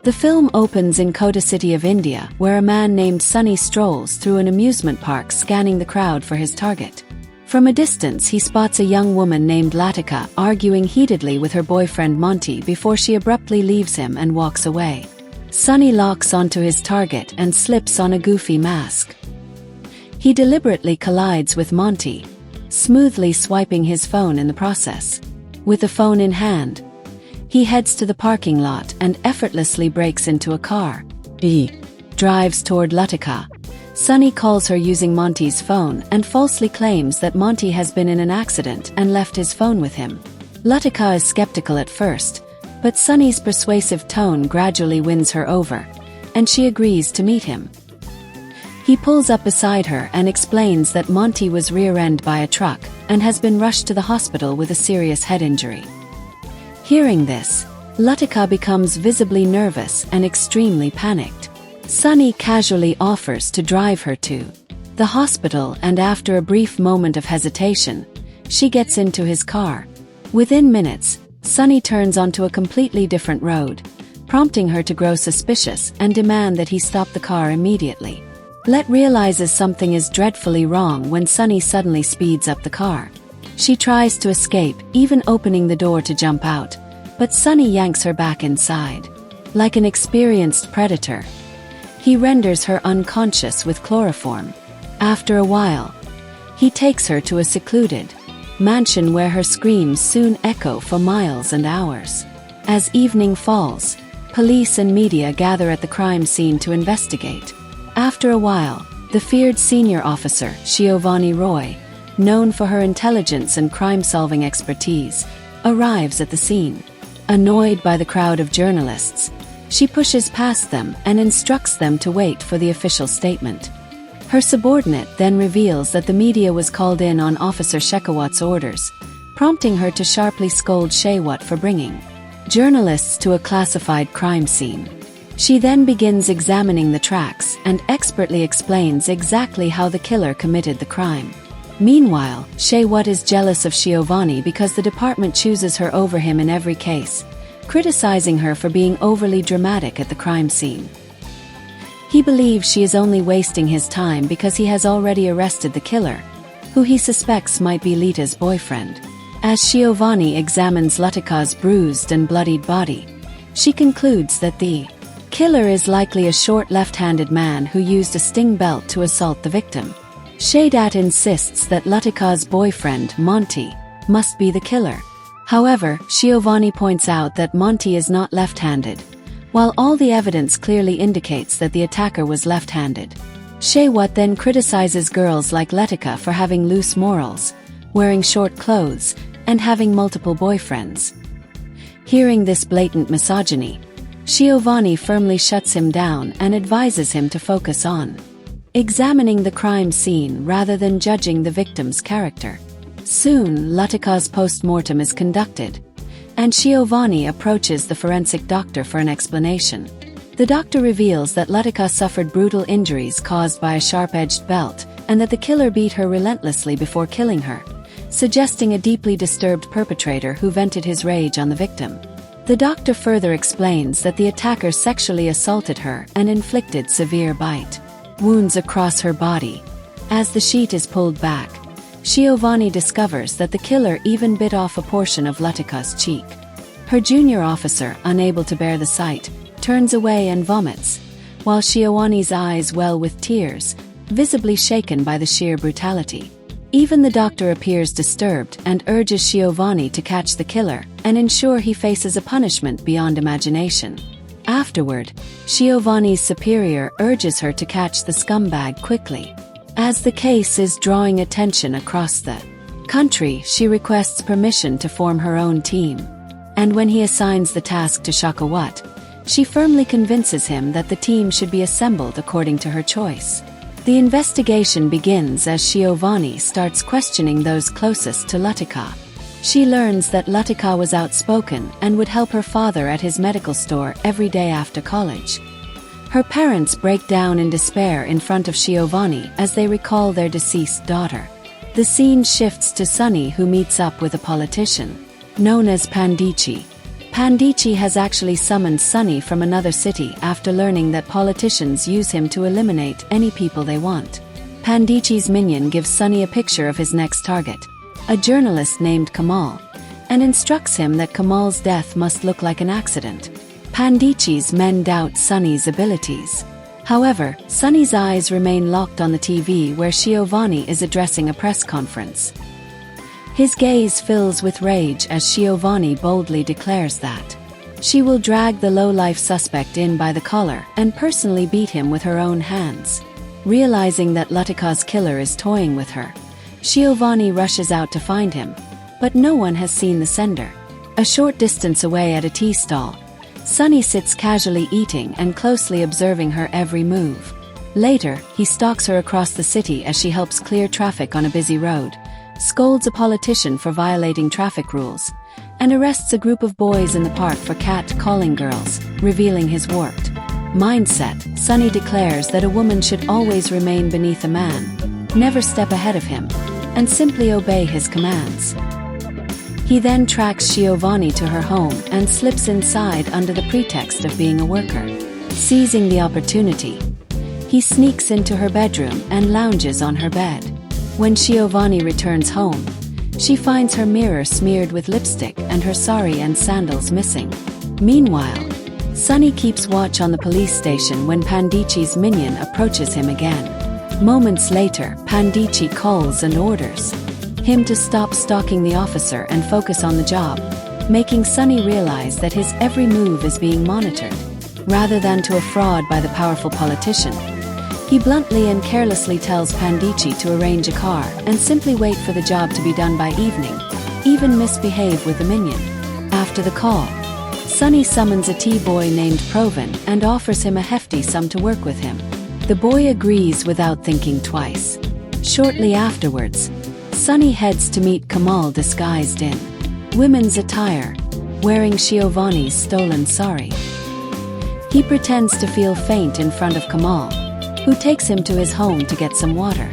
The film opens in Kota city of India, where a man named Sunny strolls through an amusement park scanning the crowd for his target. From a distance he spots a young woman named Latika arguing heatedly with her boyfriend Monty before she abruptly leaves him and walks away. Sunny locks onto his target and slips on a goofy mask. He deliberately collides with Monty, smoothly swiping his phone in the process. With the phone in hand, he heads to the parking lot and effortlessly breaks into a car. He drives toward Latika. Sunny calls her using Monty's phone and falsely claims that Monty has been in an accident and left his phone with him. Latika is skeptical at first, but Sunny's persuasive tone gradually wins her over, and she agrees to meet him. He pulls up beside her and explains that Monty was rear-ended by a truck and has been rushed to the hospital with a serious head injury. Hearing this, Latika becomes visibly nervous and extremely panicked. Sunny casually offers to drive her to the hospital, and after a brief moment of hesitation, she gets into his car. Within minutes, Sunny turns onto a completely different road, prompting her to grow suspicious and demand that he stop the car immediately. Let realizes something is dreadfully wrong when Sunny suddenly speeds up the car. She tries to escape, even opening the door to jump out, but Sunny yanks her back inside. Like an experienced predator, he renders her unconscious with chloroform. After a while, he takes her to a secluded mansion where her screams soon echo for miles and hours. As evening falls, police and media gather at the crime scene to investigate. After a while, the feared senior officer, Shivani Roy, known for her intelligence and crime-solving expertise, arrives at the scene. Annoyed by the crowd of journalists, she pushes past them and instructs them to wait for the official statement. Her subordinate then reveals that the media was called in on Officer Shekhawat's orders, prompting her to sharply scold Shekhawat for bringing journalists to a classified crime scene. She then begins examining the tracks and expertly explains exactly how the killer committed the crime. Meanwhile, Shekhawat is jealous of Shivani because the department chooses her over him in every case, criticizing her for being overly dramatic at the crime scene. He believes she is only wasting his time because he has already arrested the killer, who he suspects might be Lita's boyfriend. As Shivani examines Latika's bruised and bloodied body, she concludes that the killer is likely a short left-handed man who used a sting belt to assault the victim. Shekhawat insists that Latika's boyfriend, Monty, must be the killer. However, Shivani points out that Monty is not left-handed, while all the evidence clearly indicates that the attacker was left-handed. Shekhawat then criticizes girls like Latika for having loose morals, wearing short clothes, and having multiple boyfriends. Hearing this blatant misogyny, Shivani firmly shuts him down and advises him to focus on examining the crime scene rather than judging the victim's character. Soon, Latika's post-mortem is conducted, and Shivani approaches the forensic doctor for an explanation. The doctor reveals that Latika suffered brutal injuries caused by a sharp-edged belt, and that the killer beat her relentlessly before killing her, suggesting a deeply disturbed perpetrator who vented his rage on the victim. The doctor further explains that the attacker sexually assaulted her and inflicted severe bite wounds across her body. As the sheet is pulled back, Shivani discovers that the killer even bit off a portion of Latika's cheek. Her junior officer, unable to bear the sight, turns away and vomits, while Shivani's eyes well with tears, visibly shaken by the sheer brutality. Even the doctor appears disturbed and urges Shivani to catch the killer and ensure he faces a punishment beyond imagination. Afterward, Shivani's superior urges her to catch the scumbag quickly. As the case is drawing attention across the country, she requests permission to form her own team. And when he assigns the task to Shekhawat, she firmly convinces him that the team should be assembled according to her choice. The investigation begins as Shivani starts questioning those closest to Latika. She learns that Latika was outspoken and would help her father at his medical store every day after college. Her parents break down in despair in front of Shivani as they recall their deceased daughter. The scene shifts to Sunny, who meets up with a politician known as Pandichi. Pandici has actually summoned Sunny from another city after learning that politicians use him to eliminate any people they want. Pandici's minion gives Sunny a picture of his next target, a journalist named Kamal, and instructs him that Kamal's death must look like an accident. Pandici's men doubt Sunny's abilities. However, Sunny's eyes remain locked on the TV where Shivani is addressing a press conference. His gaze fills with rage as Shivani boldly declares that she will drag the low-life suspect in by the collar and personally beat him with her own hands. Realizing that Latika's killer is toying with her, Shivani rushes out to find him, but no one has seen the sender. A short distance away at a tea stall, Sunny sits casually eating and closely observing her every move. Later, he stalks her across the city as she helps clear traffic on a busy road, scolds a politician for violating traffic rules, and arrests a group of boys in the park for cat-calling girls, revealing his warped mindset. Sunny declares that a woman should always remain beneath a man, never step ahead of him, and simply obey his commands. He then tracks Shivani to her home and slips inside under the pretext of being a worker. Seizing the opportunity, he sneaks into her bedroom and lounges on her bed. When Shivani returns home, she finds her mirror smeared with lipstick and her sari and sandals missing. Meanwhile, Sunny keeps watch on the police station when Pandici's minion approaches him again. Moments later, Pandici calls and orders him to stop stalking the officer and focus on the job, making Sunny realize that his every move is being monitored. Rather than to a fraud by the powerful politician, he bluntly and carelessly tells Pandici to arrange a car and simply wait for the job to be done by evening, even misbehave with the minion. After the call, Sunny summons a tea-boy named Provin and offers him a hefty sum to work with him. The boy agrees without thinking twice. Shortly afterwards, Sunny heads to meet Kamal disguised in women's attire, wearing Shivani's stolen sari. He pretends to feel faint in front of Kamal, who takes him to his home to get some water.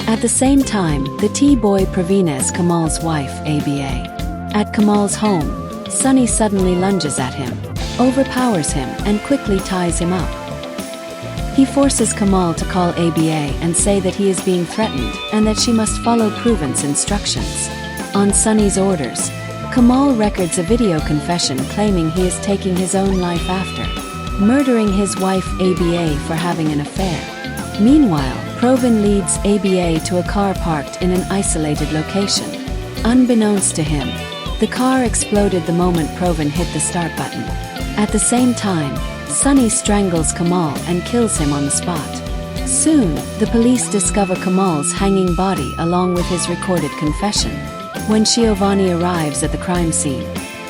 At the same time, the tea-boy Praveena's Kamal's wife, ABA. At Kamal's home, Sunny suddenly lunges at him, overpowers him, and quickly ties him up. He forces Kamal to call ABA and say that he is being threatened and that she must follow Proven's instructions. On Sunny's orders, Kamal records a video confession claiming he is taking his own life after murdering his wife ABA for having an affair. Meanwhile, Proven leads ABA to a car parked in an isolated location. Unbeknownst to him, the car exploded the moment Proven hit the start button. At the same time, Sunny strangles Kamal and kills him on the spot. Soon, the police discover Kamal's hanging body along with his recorded confession. When Shivani arrives at the crime scene,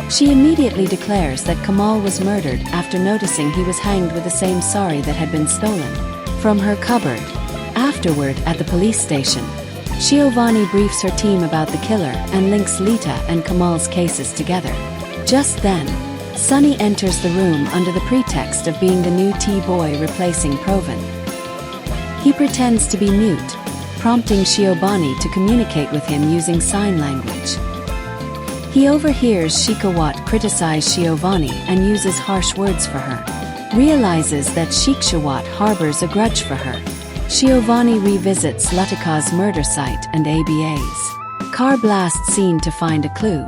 she immediately declares that Kamal was murdered after noticing he was hanged with the same sari that had been stolen from her cupboard. Afterward, at the police station, Shivani briefs her team about the killer and links Lita and Kamal's cases together. Just then, Sunny enters the room under the pretext of being the new tea-boy replacing Proven. He pretends to be mute, prompting Shivani to communicate with him using sign language. He overhears Shikawat criticize Shivani and uses harsh words for her. Realizes that Shikshawat harbors a grudge for her. Shivani revisits Latika's murder site and ABA's car blast scene to find a clue.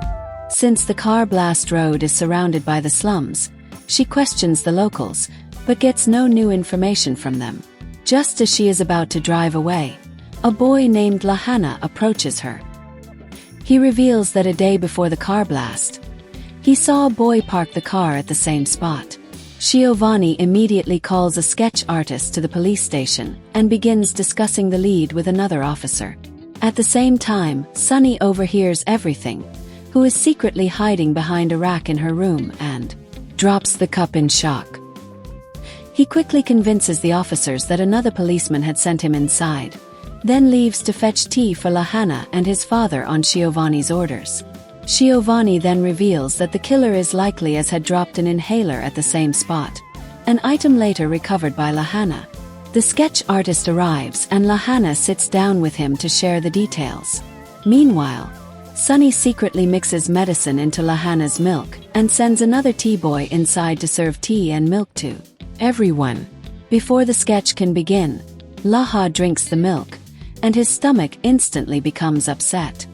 Since the car blast road is surrounded by the slums, she questions the locals, but gets no new information from them. Just as she is about to drive away, a boy named Lahana approaches her. He reveals that a day before the car blast, he saw a boy park the car at the same spot. Shivani immediately calls a sketch artist to the police station and begins discussing the lead with another officer. At the same time, Sunny overhears everything, who is secretly hiding behind a rack in her room and drops the cup in shock. He quickly convinces the officers that another policeman had sent him inside, then leaves to fetch tea for Lahana and his father on Shivani's orders. Shivani then reveals that the killer is likely as had dropped an inhaler at the same spot, an item later recovered by Lahana. The sketch artist arrives and Lahana sits down with him to share the details. Meanwhile, Sunny secretly mixes medicine into Lahana's milk and sends another tea boy inside to serve tea and milk to everyone. Before the sketch can begin, Laha drinks the milk, and his stomach instantly becomes upset.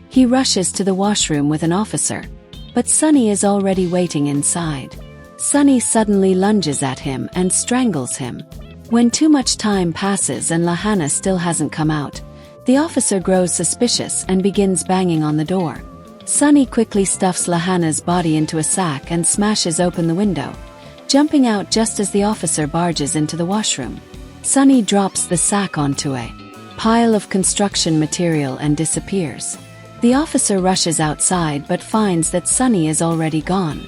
He rushes to the washroom with an officer, but Sunny is already waiting inside. Sunny suddenly lunges at him and strangles him. When too much time passes and Lahana still hasn't come out, the officer grows suspicious and begins banging on the door. Sunny quickly stuffs Lahana's body into a sack and smashes open the window, jumping out just as the officer barges into the washroom. Sunny drops the sack onto a pile of construction material and disappears. The officer rushes outside but finds that Sunny is already gone.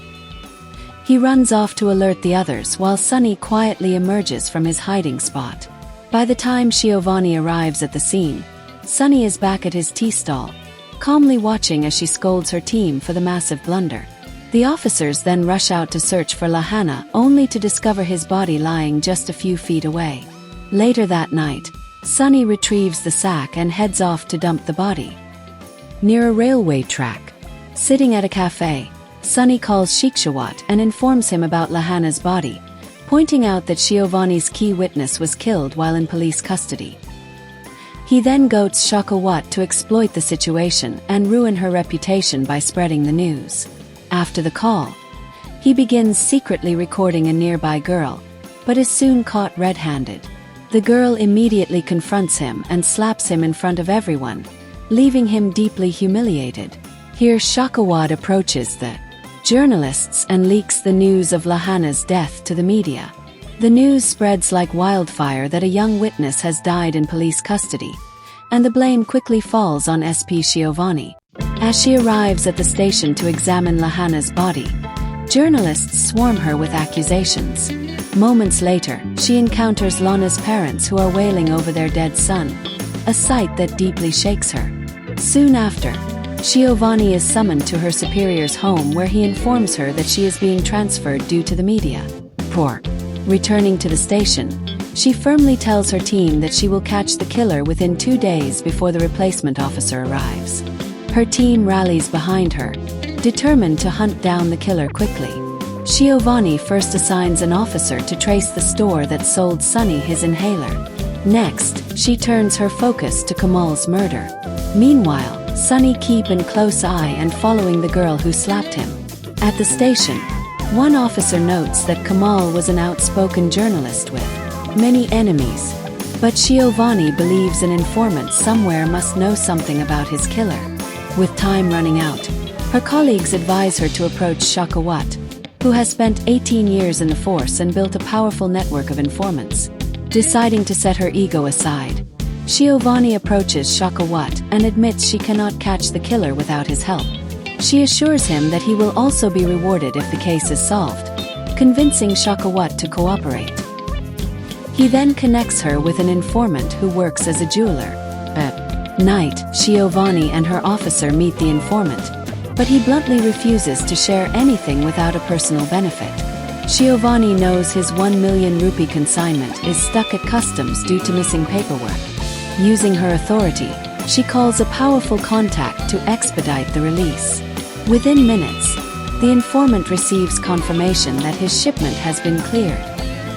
He runs off to alert the others while Sunny quietly emerges from his hiding spot. By the time Shivani arrives at the scene, Sunny is back at his tea stall, calmly watching as she scolds her team for the massive blunder. The officers then rush out to search for Lahana, only to discover his body lying just a few feet away. Later that night, Sunny retrieves the sack and heads off to dump the body near a railway track. Sitting at a cafe, Sunny calls Shikshawat and informs him about Lahana's body, pointing out that Shivani's key witness was killed while in police custody. He then goads Shakawat to exploit the situation and ruin her reputation by spreading the news. After the call, he begins secretly recording a nearby girl, but is soon caught red-handed. The girl immediately confronts him and slaps him in front of everyone, leaving him deeply humiliated. Here Shakawat approaches the journalists and leaks the news of Lahana's death to the media. The news spreads like wildfire that a young witness has died in police custody, and the blame quickly falls on SP Shivani. As she arrives at the station to examine Lahana's body, journalists swarm her with accusations. Moments later, she encounters Lana's parents who are wailing over their dead son, a sight that deeply shakes her. Soon after, Shivani is summoned to her superior's home where he informs her that she is being transferred due to the media. Returning to the station, she firmly tells her team that she will catch the killer within 2 days before the replacement officer arrives. Her team rallies behind her, determined to hunt down the killer quickly. Shivani first assigns an officer to trace the store that sold Sunny his inhaler. Next, she turns her focus to Kamal's murder. Meanwhile, Sunny keeps a close eye and following the girl who slapped him. At the station, one officer notes that Kamal was an outspoken journalist with many enemies, but Shivani believes an informant somewhere must know something about his killer. With time running out, her colleagues advise her to approach Shakawat, who has spent 18 years in the force and built a powerful network of informants. Deciding to set her ego aside, Shivani approaches Shakawat and admits she cannot catch the killer without his help. She assures him that he will also be rewarded if the case is solved, convincing Shakawat to cooperate. He then connects her with an informant who works as a jeweler. At night, Shivani and her officer meet the informant, but he bluntly refuses to share anything without a personal benefit. Shivani knows his 1 million rupee consignment is stuck at customs due to missing paperwork. Using her authority, she calls a powerful contact to expedite the release. Within minutes, the informant receives confirmation that his shipment has been cleared.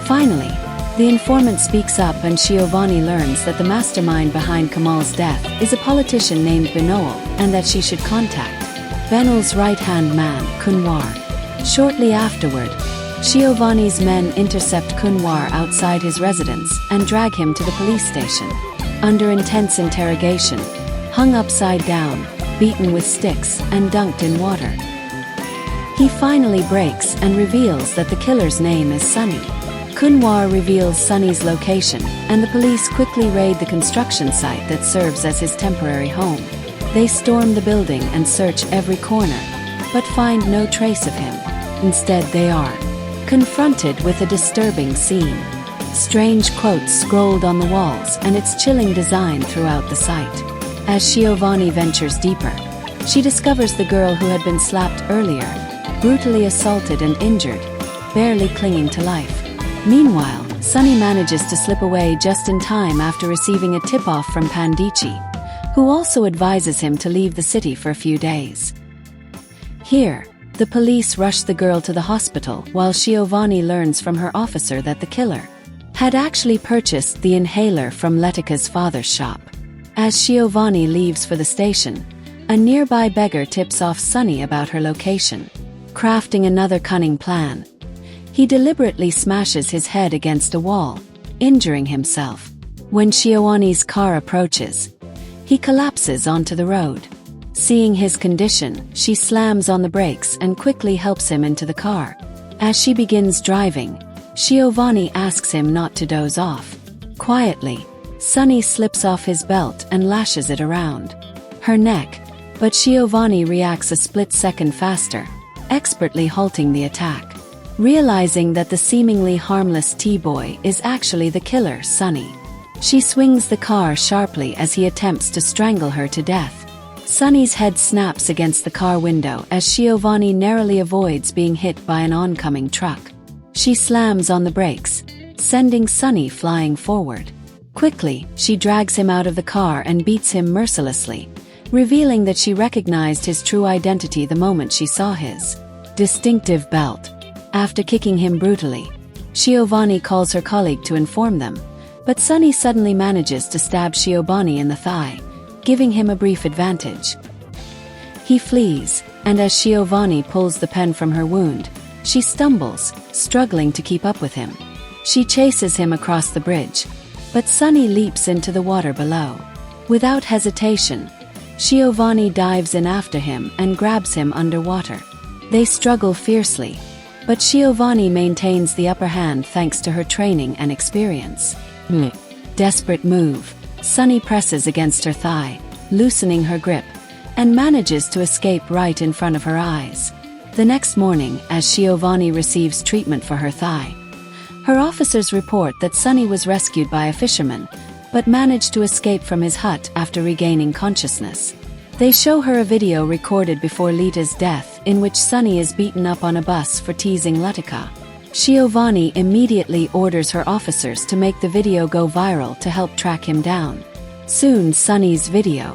Finally, the informant speaks up and Shivani learns that the mastermind behind Kamal's death is a politician named Binoel and that she should contact Benel's right-hand man, Kunwar. Shortly afterward, Shivani's men intercept Kunwar outside his residence and drag him to the police station. Under intense interrogation, hung upside down, beaten with sticks, and dunked in water, he finally breaks and reveals that the killer's name is Sunny. Kunwar reveals Sunny's location, and the police quickly raid the construction site that serves as his temporary home. They storm the building and search every corner, but find no trace of him. Instead, they are confronted with a disturbing scene. Strange quotes scrolled on the walls and its chilling design throughout the site. As Shivani ventures deeper, she discovers the girl who had been slapped earlier, brutally assaulted and injured, barely clinging to life. Meanwhile, Sunny manages to slip away just in time after receiving a tip-off from Pandichi, who also advises him to leave the city for a few days. Here, The police rush the girl to the hospital while Shivani learns from her officer that the killer had actually purchased the inhaler from Letika's father's shop. As Shivani leaves for the station, a nearby beggar tips off Sunny about her location. Crafting another cunning plan, he deliberately smashes his head against a wall, injuring himself. When Shivani's car approaches, he collapses onto the road. Seeing his condition, she slams on the brakes and quickly helps him into the car. As she begins driving, Shivani asks him not to doze off. Quietly, Sunny slips off his belt and lashes it around her neck, but Shivani reacts a split second faster, expertly halting the attack. Realizing that the seemingly harmless T-boy is actually the killer, Sunny, she swings the car sharply as he attempts to strangle her to death. Sunny's head snaps against the car window as Shivani narrowly avoids being hit by an oncoming truck. She slams on the brakes, sending Sunny flying forward. Quickly, she drags him out of the car and beats him mercilessly, revealing that she recognized his true identity the moment she saw his distinctive belt. After kicking him brutally, Shivani calls her colleague to inform them, but Sunny suddenly manages to stab Shivani in the thigh, giving him a brief advantage. He flees, and as Shivani pulls the pen from her wound, she stumbles, struggling to keep up with him. She chases him across the bridge, but Sunny leaps into the water below. Without hesitation, Shivani dives in after him and grabs him underwater. They struggle fiercely, but Shivani maintains the upper hand thanks to her training and experience. Desperate move, Sunny presses against her thigh, loosening her grip, and manages to escape right in front of her eyes. The next morning, as Shivani receives treatment for her thigh, her officers report that Sunny was rescued by a fisherman, but managed to escape from his hut after regaining consciousness. They show her a video recorded before Lita's death in which Sunny is beaten up on a bus for teasing Letika. Shivani immediately orders her officers to make the video go viral to help track him down. Soon Sunny's video